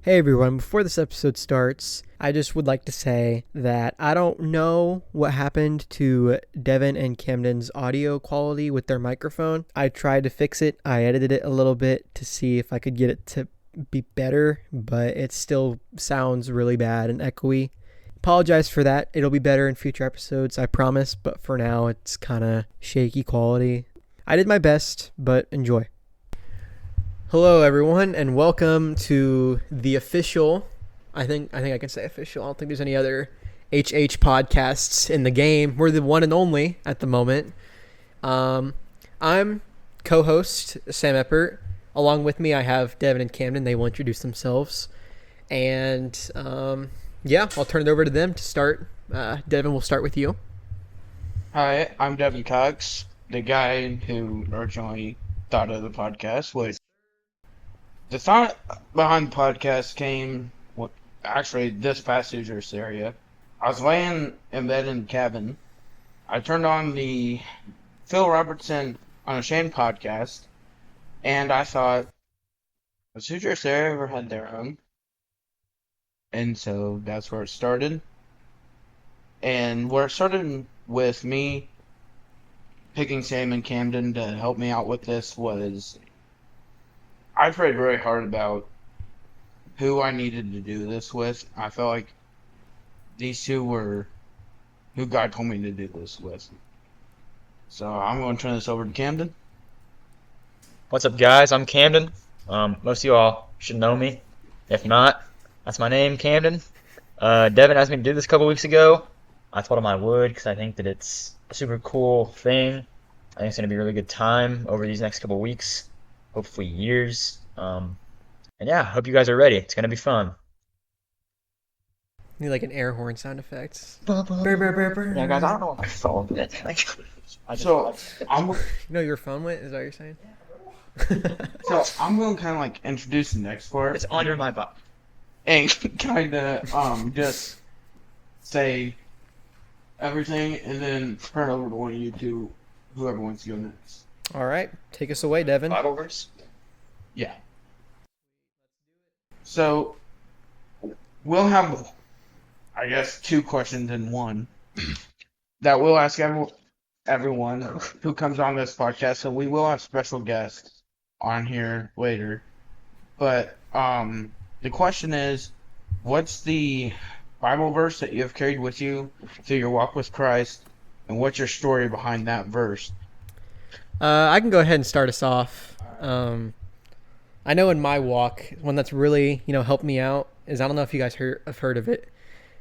Hey everyone, before this episode starts, I just would like to say that I don't know what happened to Devin and Camden's audio quality with their microphone. I tried to fix it. I edited it a little bit to see if I could get it to be better, but it still sounds really bad and echoey. Apologize for that. It'll be better in future episodes, I promise, but for now it's kind of shaky quality. I did my best, but enjoy. Hello, everyone, and welcome to the official. I think I can say official. I don't think there's any other HH podcasts in the game. We're the one and only at the moment. I'm co-host Sam Eppert. Along with me, I have Devin and Camden. They will introduce themselves, and I'll turn it over to them to start. Devin, we'll start with you. Hi, I'm Devin Cox, the guy who originally thought of the podcast. The thought behind the podcast came, actually, this past Hoosier HISteria. I was laying in bed in the cabin. I turned on the Phil Robertson Unashamed podcast, and I thought, has Hoosier HISteria ever had their own? And so that's where it started. And where it started with me picking Sam and Camden to help me out with this was I prayed really hard about who I needed to do this with. I felt like these two were who God told me to do this with. So I'm going to turn this over to Camden. What's up, guys? I'm Camden. Most of you all should know me. If not, that's my name, Camden. Devin asked me to do this a couple weeks ago. I told him I would because I think that it's a super cool thing. I think it's going to be a really good time over these next couple weeks, hopefully years. And yeah, hope you guys are ready. It's going to be fun. Need like an air horn sound effects. Yeah, guys, I don't know what my phone is. I'm You know your phone went? Is that what you're saying? I'm going to kind of like introduce the next part. It's under my butt. And kind of just say everything and then turn over to one of you two, whoever wants to go next. All right, take us away, Devin. Bible verse? Yeah. So we'll have, I guess, two questions in one that we'll ask everyone who comes on this podcast. So we will have special guests on here later. But the question is, what's the Bible verse that you have carried with you through your walk with Christ, and what's your story behind that verse? I can go ahead and start us off. I know in my walk, one that's really helped me out is, I don't know if you guys have heard of it.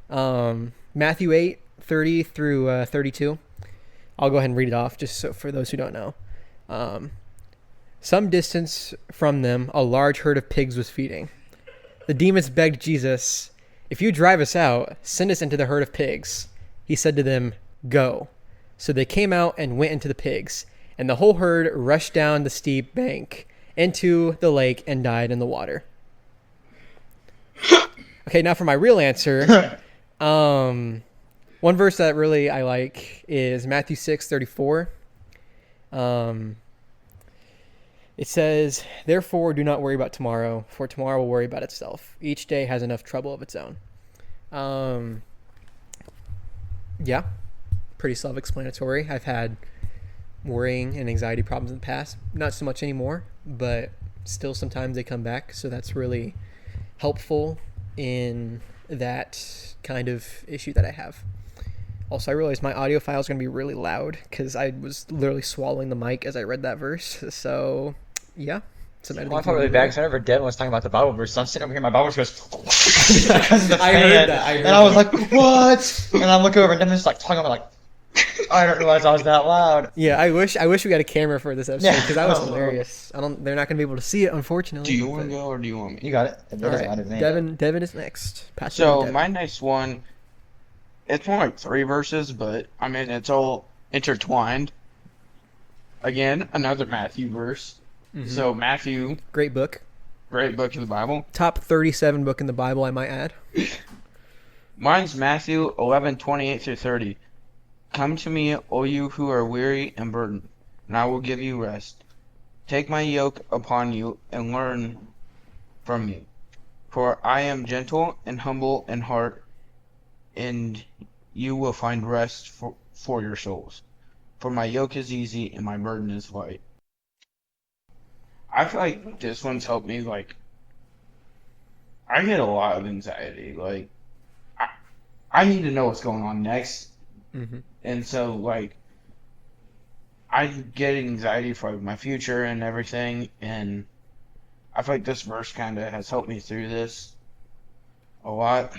Matthew 8:30 through 32. I'll go ahead and read it off just so for those who don't know. Some distance from them, a large herd of pigs was feeding. The demons begged Jesus, "If you drive us out, send us into the herd of pigs." He said to them, "Go." So they came out and went into the pigs, and the whole herd rushed down the steep bank into the lake and died in the water. Okay, now for my real answer. One verse that really I like is Matthew 6:34. It says, "Therefore do not worry about tomorrow, for tomorrow will worry about itself. Each day has enough trouble of its own." Yeah, pretty self-explanatory. I've had worrying and anxiety problems in the past. Not so much anymore, but still sometimes they come back. So that's really helpful in that kind of issue that I have. Also, I realized my audio file is going to be really loud because I was literally swallowing the mic as I read that verse. So, yeah. Well, I felt really bad because whenever Devin was talking about the Bible verse, I'm sitting over here, my Bible verse goes because of the I fan. heard that. And I was like, what? And I look over and Devin's like talking about like, I didn't realize I was that loud. Yeah, I wish we got a camera for this episode because that was hilarious. They're not going to be able to see it, unfortunately. Do you want to go or do you want me? You got it. All right. Devin is next. My next one, it's more like three verses, but I mean it's all intertwined. Again, another Matthew verse. Mm-hmm. So Matthew, great book of the Bible. Top 37 book in the Bible, I might add. Mine's Matthew 11:28 through 30. "Come to me, all you who are weary and burdened, and I will give you rest. Take my yoke upon you and learn from me, For I am gentle and humble in heart, and you will find rest for your souls. For my yoke is easy and my burden is light. I feel like this one's helped me. Like, I get a lot of anxiety. Like, I, I need to know what's going on next. Mm-hmm. And so, like, I get anxiety for like, my future and everything. And I feel like this verse kind of has helped me through this a lot.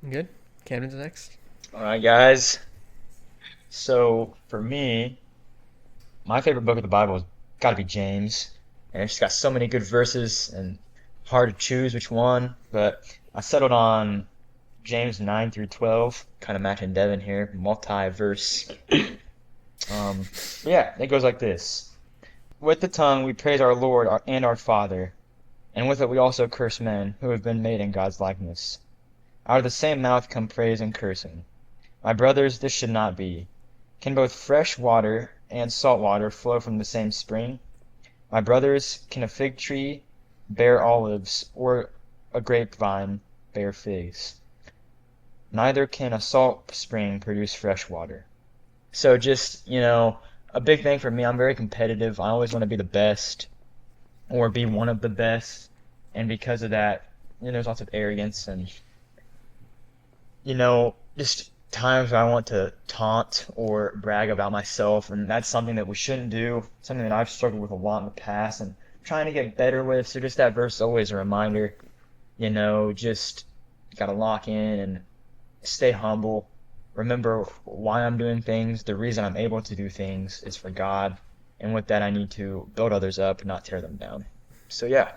Good. Camden's next. All right, guys. So for me, my favorite book of the Bible has got to be James, and it's just got so many good verses and hard to choose which one. But I settled on James 9 through 12, kind of matching Devin here, multi-verse. Yeah, it goes like this. With the tongue we praise our Lord and our Father, and with it we also curse men who have been made in God's likeness. Out of the same mouth come praise and cursing. My brothers, this should not be. Can both fresh water and salt water flow from the same spring? My brothers, can a fig tree bear olives, or a grapevine bear figs? Neither can a salt spring produce fresh water. So just, a big thing for me, I'm very competitive. I always want to be the best or be one of the best. And because of that, there's lots of arrogance and, just times where I want to taunt or brag about myself. And that's something that we shouldn't do, something that I've struggled with a lot in the past and trying to get better with. So just that verse is always a reminder, just got to lock in and stay humble. Remember why I'm doing things. The reason I'm able to do things is for God. And with that, I need to build others up, not tear them down. So, yeah.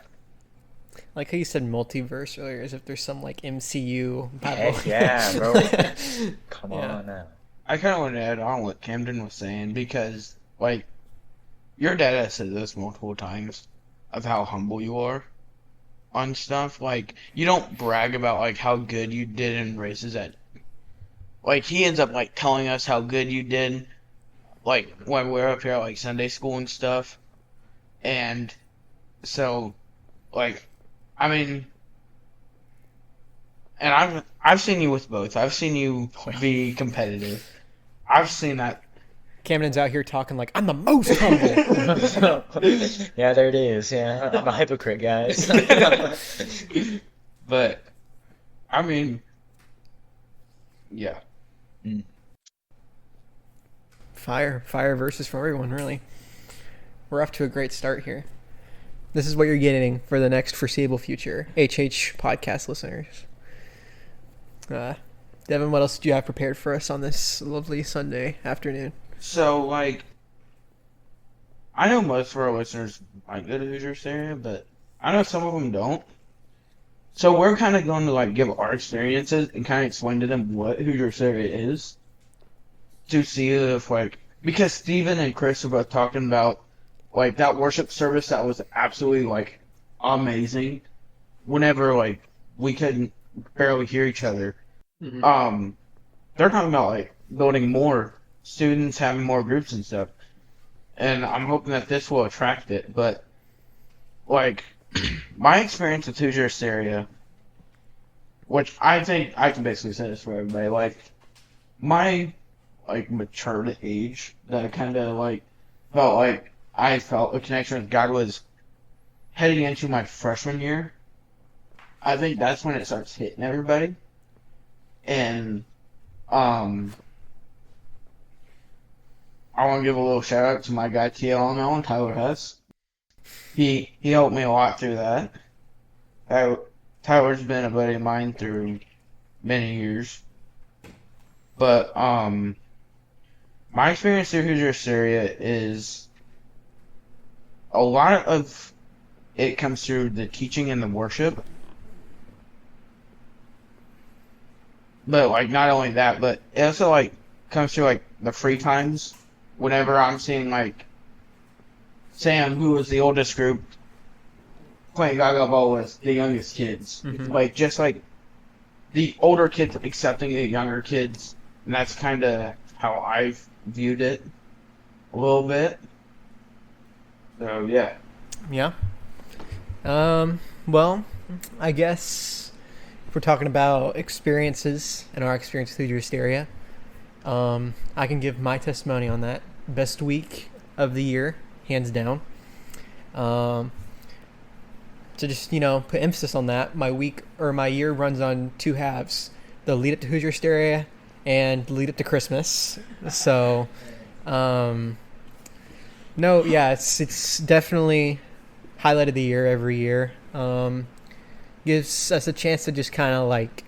Like how you said multiverse earlier, as if there's some like MCU Bible. Heck yeah, bro. Come on now. I kind of want to add on what Camden was saying because, like, your dad has said this multiple times of how humble you are on stuff. Like, you don't brag about, like, how good you did in races at... Like, he ends up, like, telling us how good you did, like, when we're up here at, like, Sunday school and stuff. And so, like, I mean... And I've seen you with both. I've seen you be competitive. I've seen that. Camden's out here talking like, I'm the most humble. Yeah, there it is. Yeah, I'm a hypocrite, guys. But, I mean, yeah. Fire verses from everyone, really. We're off to a great start here. This is what you're getting for the next foreseeable future, HH podcast listeners. Devin, what else do you have prepared for us on this lovely Sunday afternoon? So, like, I know most of our listeners might go to Hoosier HISteria, but I know some of them don't. So we're kind of going to, like, give our experiences and kind of explain to them what Hoosier HISteria is. To see if, like, because Steven and Chris are both talking about, like, that worship service that was absolutely, like, amazing. Whenever, like, we couldn't barely hear each other. Mm-hmm. They're talking about, like, building more students, having more groups and stuff. And I'm hoping that this will attract it. But, like, my experience with Hoosier HISteria, which I think I can basically say this for everybody, like, my, like, matured age that I kind of, like, felt like I felt a connection with God was heading into my freshman year. I think that's when it starts hitting everybody. And, I want to give a little shout out to my guy TL on that one, Tyler Hess. He helped me a lot through that. Tyler's been a buddy of mine through many years. But, my experience through Hoosier HISteria is a lot of it comes through the teaching and the worship. But, like, not only that, but it also, like, comes through, like, the free times. Whenever I'm seeing, like, Sam, who was the oldest group, playing Gaga Ball with the youngest kids. Mm-hmm. Like, just, like, the older kids accepting the younger kids. And that's kind of how I've viewed it a little bit. So, yeah. Yeah. Well, I guess if we're talking about experiences and our experience with Hoosier HISteria, I can give my testimony on that. Best week of the year, hands down. Um, to just, put emphasis on that, my year runs on two halves: the lead up to Hoosier HISteria and the lead up to Christmas. So, no, yeah, it's definitely highlight of the year every year. Gives us a chance to just kind of like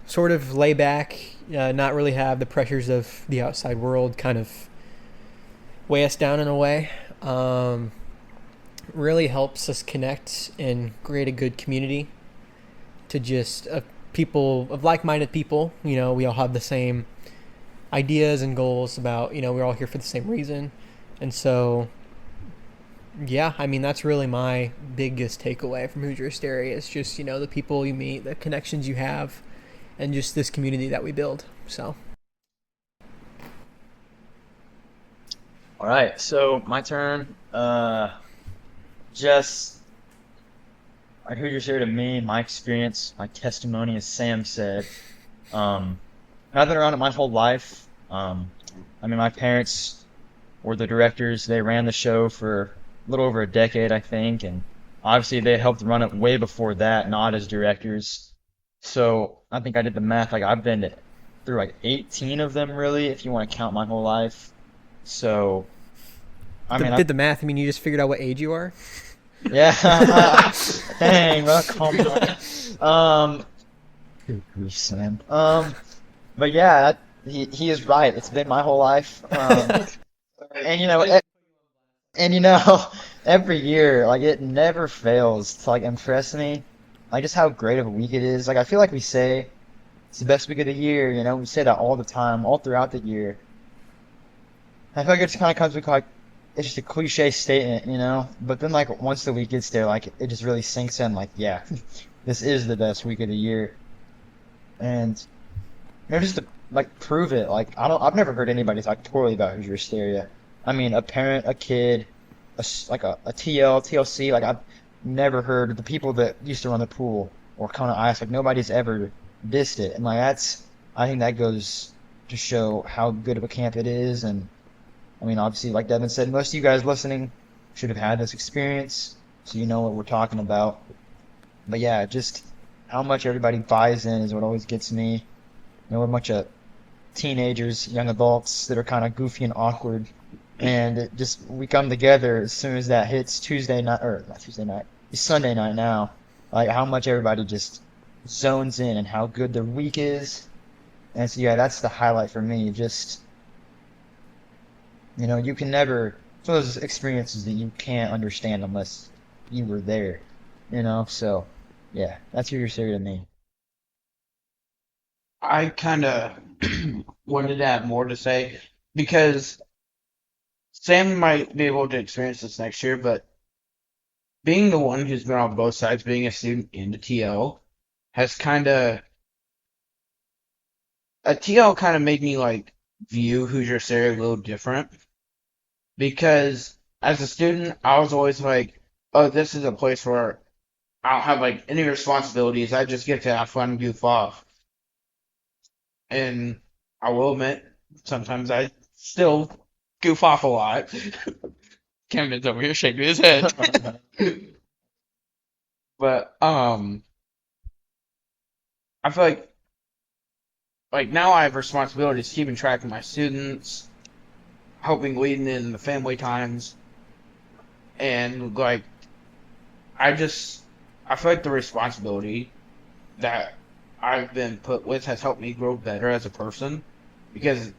sort of lay back, not really have the pressures of the outside world kind of weigh us down in a way. Really helps us connect and create a good community to just people of like-minded people. We all have the same ideas and goals about, we're all here for the same reason. And so, yeah, I mean, that's really my biggest takeaway from Hoosier HISteria is just, the people you meet, the connections you have, and just this community that we build. So. All right, so my turn. Just Hoosier HISteria to me, my experience, my testimony, as Sam said. I've been around it my whole life. My parents were the directors. They ran the show for a little over a decade, I think, and obviously they helped run it way before that, not as directors. So I think I did the math. Like I've been through like 18 of them, really, if you want to count my whole life. So Did the math? I mean, you just figured out what age you are? Yeah. Dang, bro, calm down. Good grief, Sam. But yeah, he is right. It's been my whole life. And every year, like it never fails to like impress me, like just how great of a week it is. Like I feel like we say it's the best week of the year. We say that all the time, all throughout the year. I feel like it just kind of comes with like it's just a cliche statement, But then like once the week gets there, like it just really sinks in. Like yeah, this is the best week of the year, and just to like prove it. Like I've never heard anybody talk poorly about Hoosier HISteria. I mean, a parent, a kid, a TL, TLC. Like I've never heard the people that used to run the pool or kind of ice. Like nobody's ever dissed it, and like I think that goes to show how good of a camp it is. And I mean, obviously, like Devin said, most of you guys listening should have had this experience, so you know what we're talking about. But yeah, just how much everybody buys in is what always gets me. We're a bunch of teenagers, young adults that are kind of goofy and awkward, and we come together as soon as that hits Tuesday night, or not Tuesday night, it's Sunday night now. Like how much everybody just zones in and how good their week is. And so yeah, that's the highlight for me. Just you can never. It's one of those experiences that you can't understand unless you were there. So yeah, that's Hoosier HISteria to me. I kind of wanted to have more to say because Sam might be able to experience this next year, but being the one who's been on both sides, being a student and a TL, has a TL kind of made me like view Hoosier HISteria a little different because as a student, I was always like, oh, this is a place where I don't have like any responsibilities. I just get to have fun and goof off. And I will admit, sometimes I still goof off a lot. Camden's over here shaking his head. But I feel like now I have responsibilities keeping track of my students, helping leading in the family times, and like I feel like the responsibility that I've been put with has helped me grow better as a person because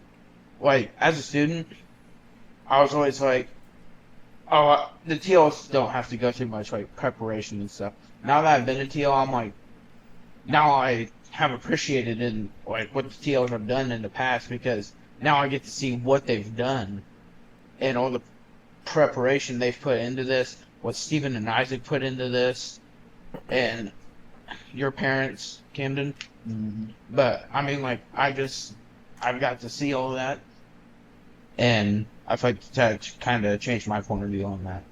like as a student I was always like, oh, the TLs don't have to go through much like preparation and stuff. Now that I've been a TL, I'm like, now I have appreciated in like what the TLs have done in the past because now I get to see what they've done and all the preparation they've put into this, what Stephen and Isaac put into this, and your parents, Camden. Mm-hmm. But I mean, like I've got to see all that, and I'd like to kind of change my point of view on that.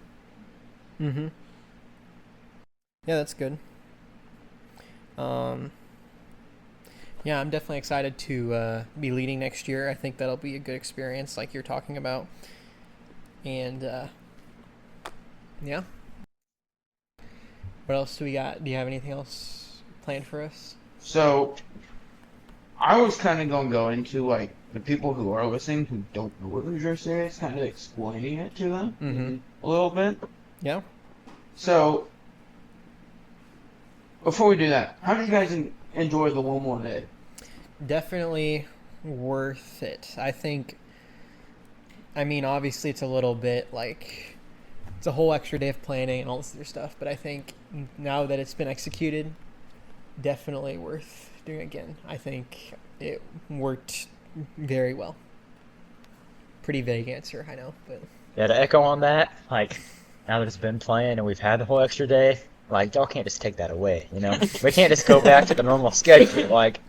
Mm-hmm. Yeah, that's good. Yeah, I'm definitely excited to be leading next year. I think that'll be a good experience, like you're talking about. And yeah, what else do we got? Do you have anything else planned for us? So I was kind of going to go into like the people who are listening who don't know what Hoosier HISteria is, kind of explaining it to them Mm-hmm. a little bit. Yeah. So before we do that, how did you guys enjoy the one more day? Definitely worth it. I think. I mean, obviously, it's a little bit like it's a whole extra day of planning and all this other stuff. But I think now that it's been executed, definitely worth doing again. I think it worked very well. Pretty vague answer, I know, but Yeah, to echo on that, like, now that it's been playing and we've had the whole extra day, like, y'all can't just take that away, you know? We can't just go back to the normal schedule, like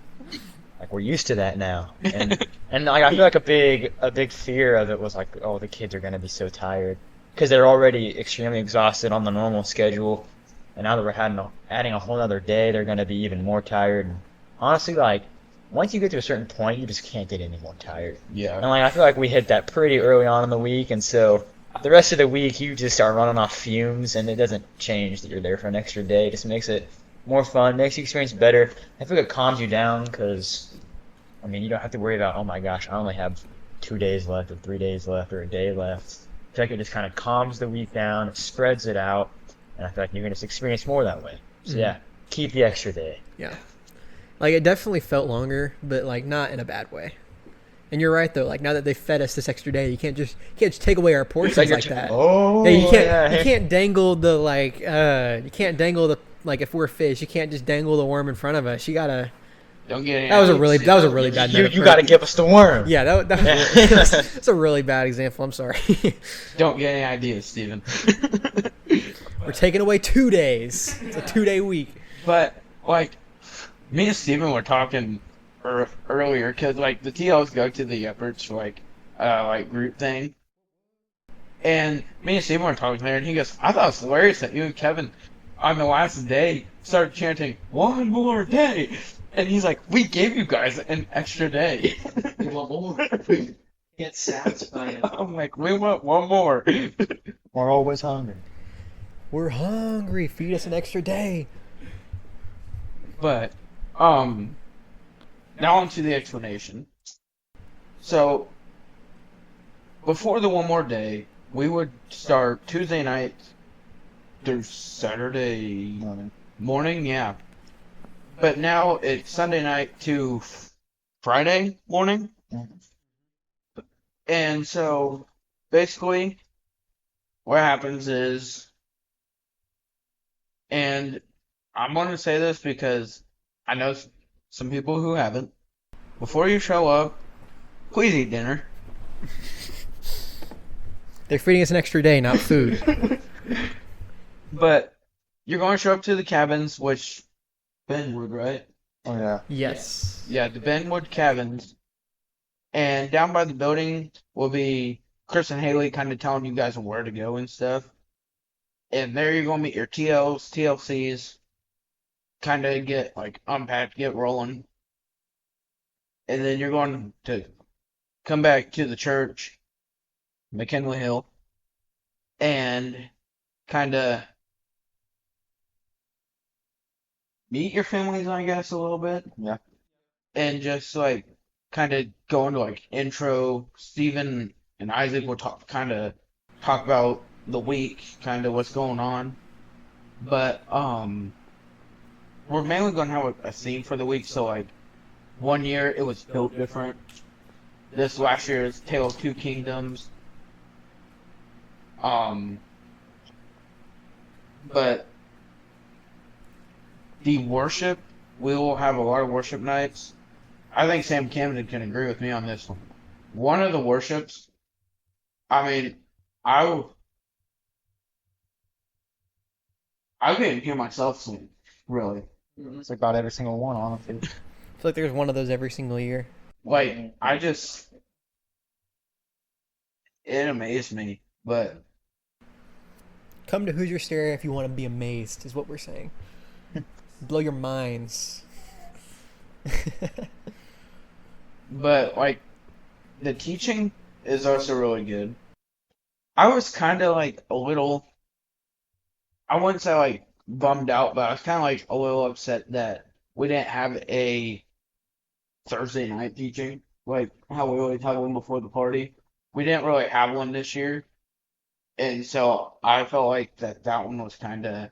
we're used to that now. And like, I feel like a big fear of it was like, oh, the kids are gonna be so tired because they're already extremely exhausted on the normal schedule, and now that we're adding a whole other day, they're gonna be even more tired. And honestly, like, once you get to a certain point, you just can't get any more tired. Yeah. And like, I feel like we hit that pretty early on in the week, and so the rest of the week you just start running off fumes, and it doesn't change that you're there for an extra day. It just makes it more fun, makes the experience better. I feel like it calms you down because, I mean, you don't have to worry about, oh my gosh, I only have 2 days left, or 3 days left, or a day left. I feel like it just kind of calms the week down, it spreads it out, and I feel like you're going to experience more that way. So yeah, keep the extra day. yeah. Like, it definitely felt longer, but, like, not in a bad way. And you're right, though. Like, now that they fed us this extra day, you can't just take away our portions like that. Oh, Yeah, you can't dangle the, like, you can't dangle the, like, if we're fish, you can't just dangle the worm in front of us. You gotta. Don't get any That was a really bad You metaphor. got to give us the worm. Yeah, that's a really bad example. I'm sorry. Don't get any ideas, Steven. We're taking away 2 days. It's a 2-day week. But like, me and Steven were talking earlier because like the TLs go to the efforts for like group thing, and me and Steven were talking there, and he goes, "I thought it was hilarious that you and Kevin on the last day started chanting 1 more day," and he's like, "We gave you guys an extra day." We want more. Get satisfied. I'm like, "We want one more." We're always hungry. We're hungry. Feed us an extra day. But now onto the explanation. So before the one more day, we would start Tuesday night through Saturday morning, yeah. But now it's Sunday night to Friday morning. And so basically what happens is, and I'm going to say this because I know some people who haven't. Before you show up, please eat dinner. They're feeding us an extra day, not food. But you're going to show up to the cabins, which Benwood, right? Oh yeah. Yes. Yeah, the Benwood cabins. And down by the building will be Chris and Haley kind of telling you guys where to go and stuff. And there you're going to meet your TLs, TLCs, kind of get like unpacked, get rolling. And then you're going to come back to the church, McKinley Hill, and kind of meet your families, I guess, a little bit. Yeah. And just like kind of go into like intro. Steven and Isaac will talk about the week, kind of what's going on. But we're mainly going to have a theme for the week. So like one year it was built different. This last year is Tale of Two Kingdoms. But the worship, we will have a lot of worship nights. I think Sam Camden can agree with me on this one. One of the worships, I mean, I couldn't hear myself sing, really. It's like about every single one, honestly. I feel like there's one of those every single year. Like, it amazed me, but Come to Hoosier HISteria if you want to be amazed, is what we're saying. Blow your minds. But like the teaching is also really good. I was kind of like a little, I wouldn't say like bummed out, but I was kind of like a little upset that we didn't have a Thursday night teaching, like how we always had one before the party. We didn't really have one this year, and so I felt like that one was kind of,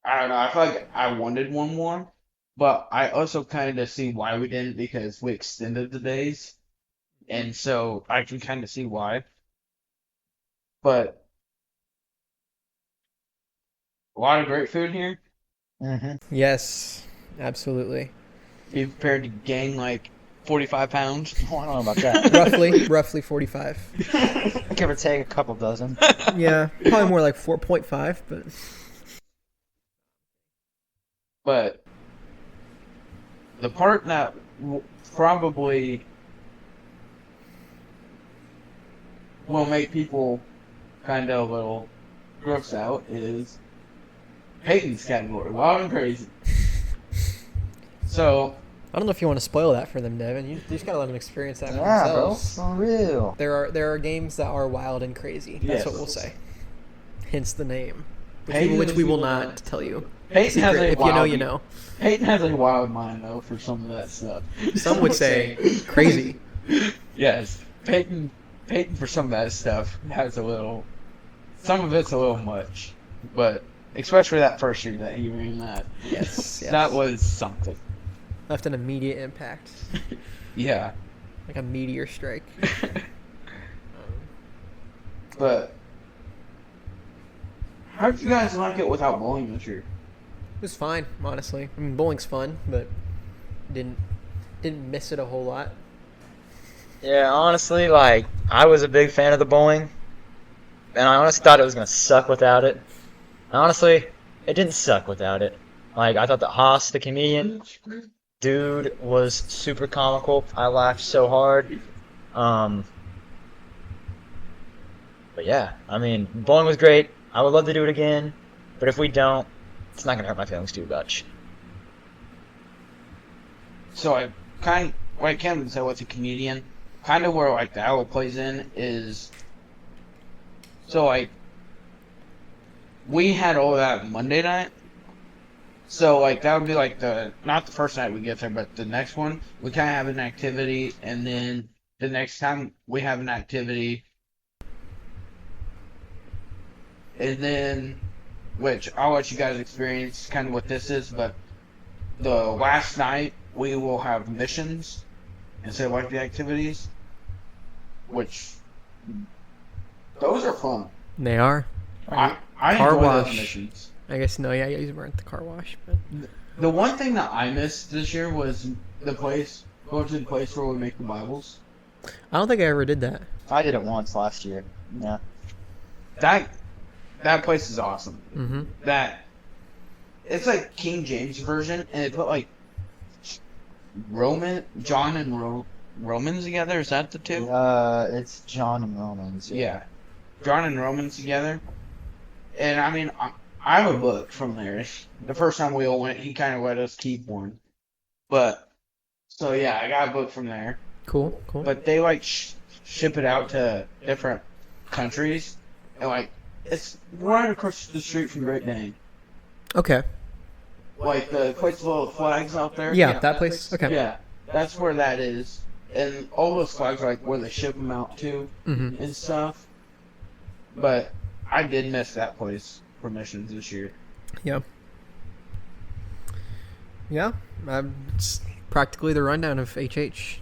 I don't know. I feel like I wanted one more, but I also kind of see why we didn't because we extended the days, and so I can kind of see why. But a lot of great food here. Mm-hmm. Yes, absolutely. Be prepared to gain like 45 pounds. Oh, I don't know about that. Roughly 45. Give or take a couple dozen. Yeah, probably more like 4.5, but But the part that probably will make people kind of a little gross out is Peyton's category, wild and crazy. So I don't know if you want to spoil that for them, Devin. You just gotta let them experience that for Yeah, bro. themselves. For real. There are games that are wild and crazy. That's Yes. what we'll say. Hence the name, Peyton which is we will the- not tell you. Peyton has Secret. a If you know, wild, you know. Peyton has a wild mind though for some of that stuff. Some would say crazy. Yes, Peyton for some of that stuff has a little. Some of it's a little much, but especially that first year that he ran that. Yes, yes. That was something. Left an immediate impact, Yeah. like a meteor strike. But how did you guys like it without bowling this year? It was fine, honestly. I mean, bowling's fun, but didn't miss it a whole lot. Yeah, honestly, like, I was a big fan of the bowling, and I honestly thought it was going to suck without it. And honestly, it didn't suck without it. Like, I thought that Haas, the comedian, dude, was super comical. I laughed so hard. But yeah, I mean, bowling was great. I would love to do it again, but if we don't, it's not going to hurt my feelings too much. So I kind of, like Camden said, with a comedian, kind of where like the owl plays in is, so like we had all that Monday night. So like that would be like not the first night we get there, but the next one we kind of have an activity, and then the next time we have an activity, and then which I'll let you guys experience kind of what this is, but the last night we will have missions instead of like the activities, which those are fun. They are. I Car enjoy wash. those missions. I guess no. Yeah, you weren't at the car wash, but The one thing that I missed this year was going to the place where we make the Bibles. I don't think I ever did that. I did it once last year. Yeah. That place is awesome. Mm-hmm. It's like King James version, and they put like John and Romans together. Is that the two? It's John and Romans. Yeah, John and Romans together. And I mean, I have a book from there. The first time we all went, he kind of let us keep one. But so yeah, I got a book from there. Cool. But they like ship it out to different countries, and like it's right across the street from Great Dane. Okay. Like the place with all the flags out there. Yeah, that place. Okay. Yeah, that's where that is, and all those flags are like where they ship them out to Mm-hmm. and stuff. But I did miss that place for missions this year. Yeah. Yeah. It's practically the rundown of HH.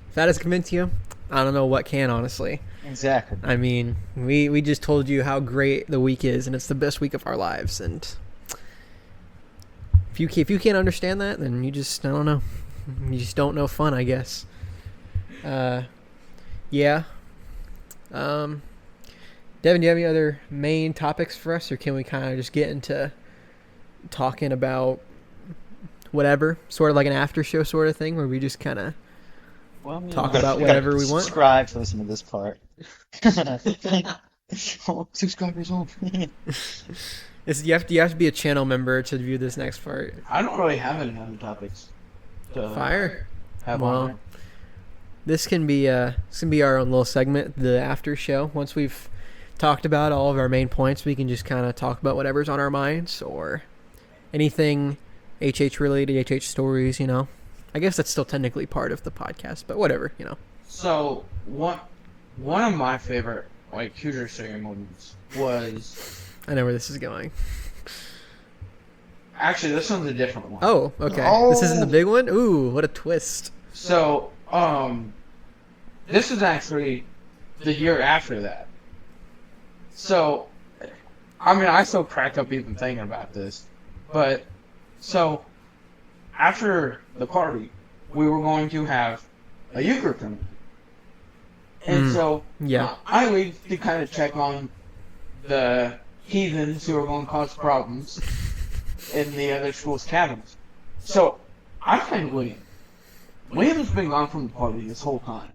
If that has convinced you, I don't know what can, honestly. Exactly. I mean, we just told you how great the week is, and it's the best week of our lives. And if you can't understand that, then you just, I don't know. You just don't know fun, I guess. Yeah. Devin, do you have any other main topics for us, or can we kind of just get into talking about whatever, sort of like an after show sort of thing, where we just kind of Well, talk about whatever we want? Subscribe to listen to this part. Oh, subscribers on. You have to be a channel member to view this next part. I don't really have any other topics to Fire. have Well, on there. This can be our own little segment, the after show. Once we've talked about all of our main points, we can just kind of talk about whatever's on our minds or anything HH related, HH stories. I guess that's still technically part of the podcast, but whatever. So one of my favorite Hoosier HISteria moments was I know where this is going. actually this one's a different one. Oh, okay. This isn't the big one. Ooh, what a twist. So this is actually the year after that. So, I still crack up even thinking about this. But, so, after the party, we were going to have a euchre tournament. And so, Yeah. I leave to kind of check on the heathens who are going to cause problems in the other school's cabins. So, I find William. William's been gone from the party this whole time.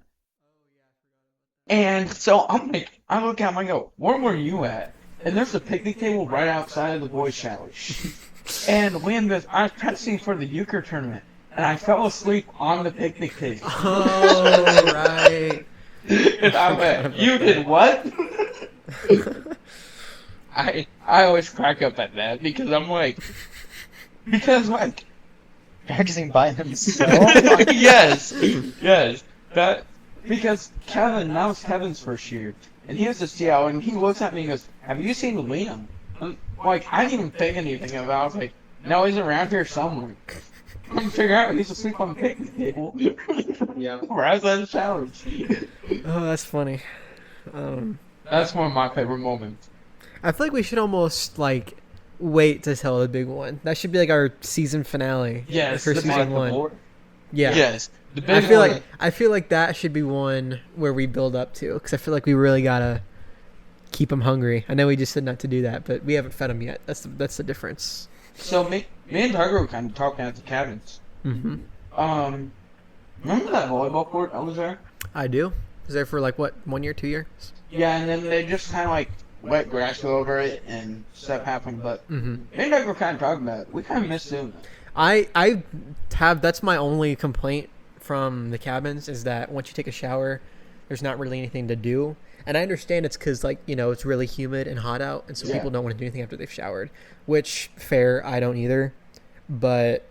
And so I'm like, I look out and I go, where were you at? And there's a picnic table right outside of the boys' showers. And William goes, I was practicing for the euchre tournament. And I fell asleep on the picnic table. Oh, right. And I went, you did what? I always crack up at that because I'm like, Practicing by himself. yes, because that was Kevin's first year, and he was a CL, and he looks at me and goes, "Have you seen Liam?" I'm like, I didn't even think anything about it. I was like, "No, he's around here somewhere." I'm figuring out he's asleep on the picnic table. Yeah. Right outside the showers. Oh, that's funny. That's one of my favorite moments. I feel like we should almost wait to tell the big one. That should be our season finale. Yes, for the season big one. one. Yeah. Yes, the I big feel one. like that should be one where we build up to, because I feel like we really gotta keep them hungry. I know we just said not to do that, but we haven't fed them yet. That's the difference. So me and Tiger were kind of talking at the cabins. Mm-hmm. Remember that volleyball court I was there? I do. Was there for 1 year, 2 years? Yeah, and then they just kind of let grass go over it and stuff happened. But Mm-hmm. me and Tiger were kind of talking about it. We kind of miss doing that. I have, that's my only complaint from the cabins, is that once you take a shower, there's not really anything to do. And I understand it's because it's really humid and hot out, and so Yeah. people don't want to do anything after they've showered, which fair, I don't either. But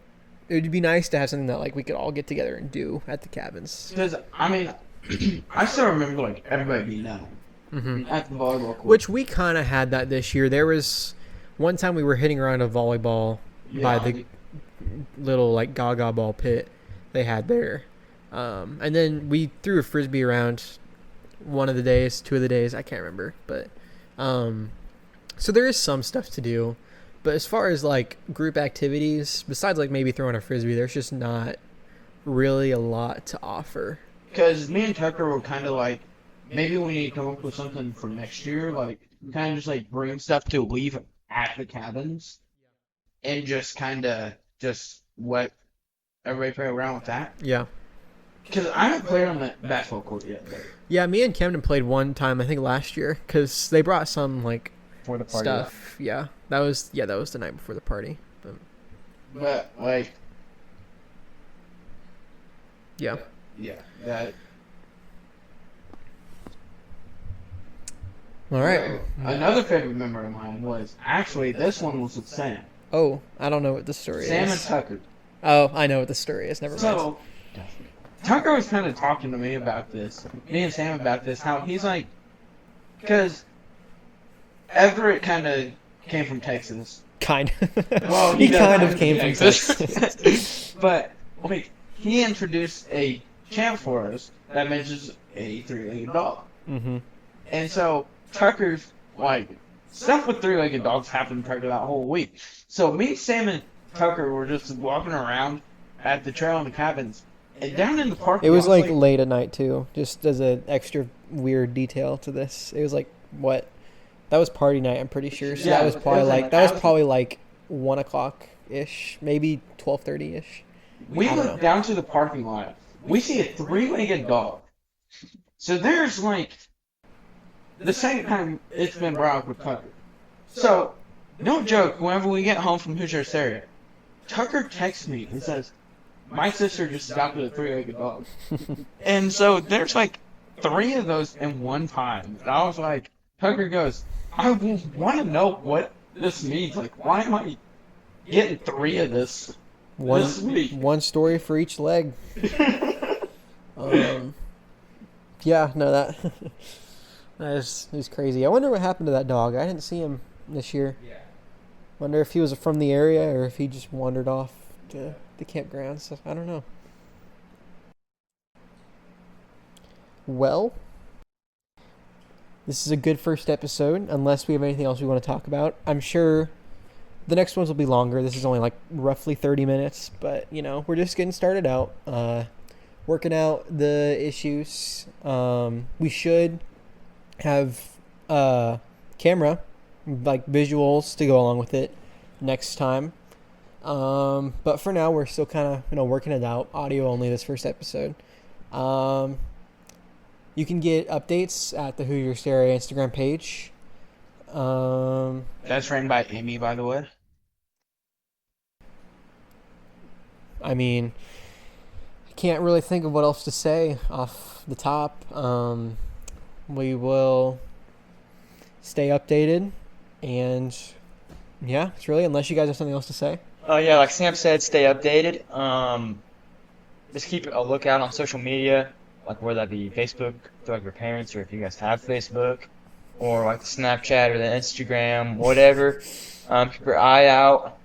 it would be nice to have something that we could all get together and do at the cabins. Because I still remember everybody being out Mm-hmm. at the volleyball court. Which we kind of had that this year. There was one time we were hitting around a volleyball by the little gaga ball pit they had there, and then we threw a frisbee around one of the days, 2 of the days, I can't remember, but so there is some stuff to do. But as far as group activities, besides maybe throwing a frisbee, there's just not really a lot to offer. Because me and Tucker were kind of maybe we need to come up with something for next year. Kind of just bring stuff to leave at the cabins, and just kind of let everybody play around with that. Yeah. Because I haven't played on the basketball court yet. Yeah, me and Camden played one time, I think last year, because they brought some For the party. stuff. Yeah, that was the night before the party. But But yeah. yeah, that. All right. Another favorite memory of mine was actually this one was with Sam. Oh, I don't know what the story Sam and is. Tucker. Oh, I know what the story is. Never mind. So Tucker was kind of talking to me about this, me and Sam about this, how he's because Everett kind of came from Texas. Kind of. Well, he does kind of from came from Texas. But he introduced a chant for us that mentions a three-legged dog. Mm-hmm. And so Tucker's stuff with three-legged dogs happened to Tucker that whole week. So me, Sam, and Tucker were just walking around at the trail in the cabins, and down in the park. It was late at night too, just as an extra weird detail to this. It was what? That was party night, I'm pretty sure. So Yeah, that was it probably was that was probably 1 o'clock ish, maybe 12:30 ish. We I don't look know. down to the parking lot. We see a three-legged dog. So there's the second time it's been brought up with Tucker. So, no joke, whenever we get home from Hoosier HISteria, Tucker texts me and says, my sister just adopted a three-legged dog. And so there's like 3 of those in one time. And I was like, Tucker goes, I want to know what this means. Like, why am I getting 3 of this week? One story for each leg. Yeah, no, that is crazy. I wonder what happened to that dog. I didn't see him this year. Yeah. Wonder if he was from the area or if he just wandered off to the campgrounds. I don't know. Well, this is a good first episode, unless we have anything else we want to talk about. I'm sure the next ones will be longer. This is only like roughly 30 minutes, but we're just getting started out, working out the issues. We should have camera, like visuals to go along with it next time. But for now, we're still kind of working it out. Audio only this first episode. You can get updates at the Hoosier HISteria Instagram page. That's ran by Amy, by the way. I mean, I can't really think of what else to say off the top. We will stay updated, and yeah, it's really, unless you guys have something else to say. Oh yeah, like Sam said, stay updated. Just keep a lookout on social media, like whether that be Facebook to like your parents, or if you guys have Facebook, or like the Snapchat or the Instagram, whatever. Keep your eye out,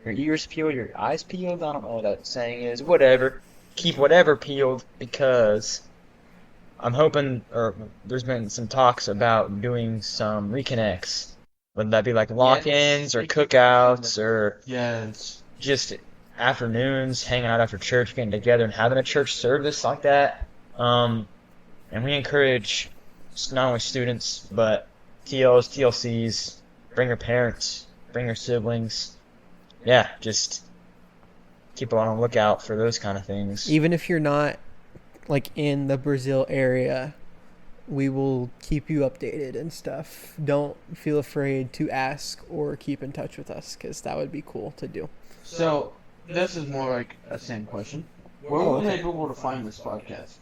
your ears peeled, your eyes peeled. I don't know what that saying is. Whatever. Keep whatever peeled, because I'm hoping, or there's been some talks about doing some reconnects, whether that be like lock-ins or cookouts or Yes. just afternoons, hanging out after church, getting together and having a church service like that. And we encourage not only students, but TLs, TLCs, bring your parents, bring your siblings. Yeah, just keep on the lookout for those kind of things. Even if you're not like in the Brazil area, we will keep you updated and stuff. Don't feel afraid to ask or keep in touch with us, because that would be cool to do. So, this is more like a same question. Where will they be able to find this podcast?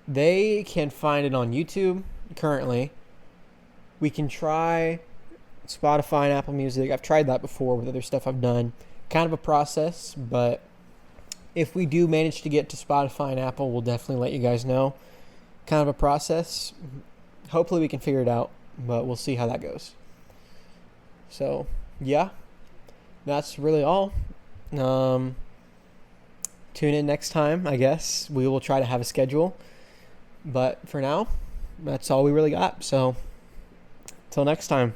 They can find it on YouTube currently. We can try Spotify and Apple Music. I've tried that before with other stuff I've done. Kind of a process, but if we do manage to get to Spotify and Apple, we'll definitely let you guys know. Kind of a process. Hopefully we can figure it out, but we'll see how that goes. So, yeah. That's really all. Tune in next time, I guess. We will try to have a schedule. But for now, that's all we really got. So, till next time.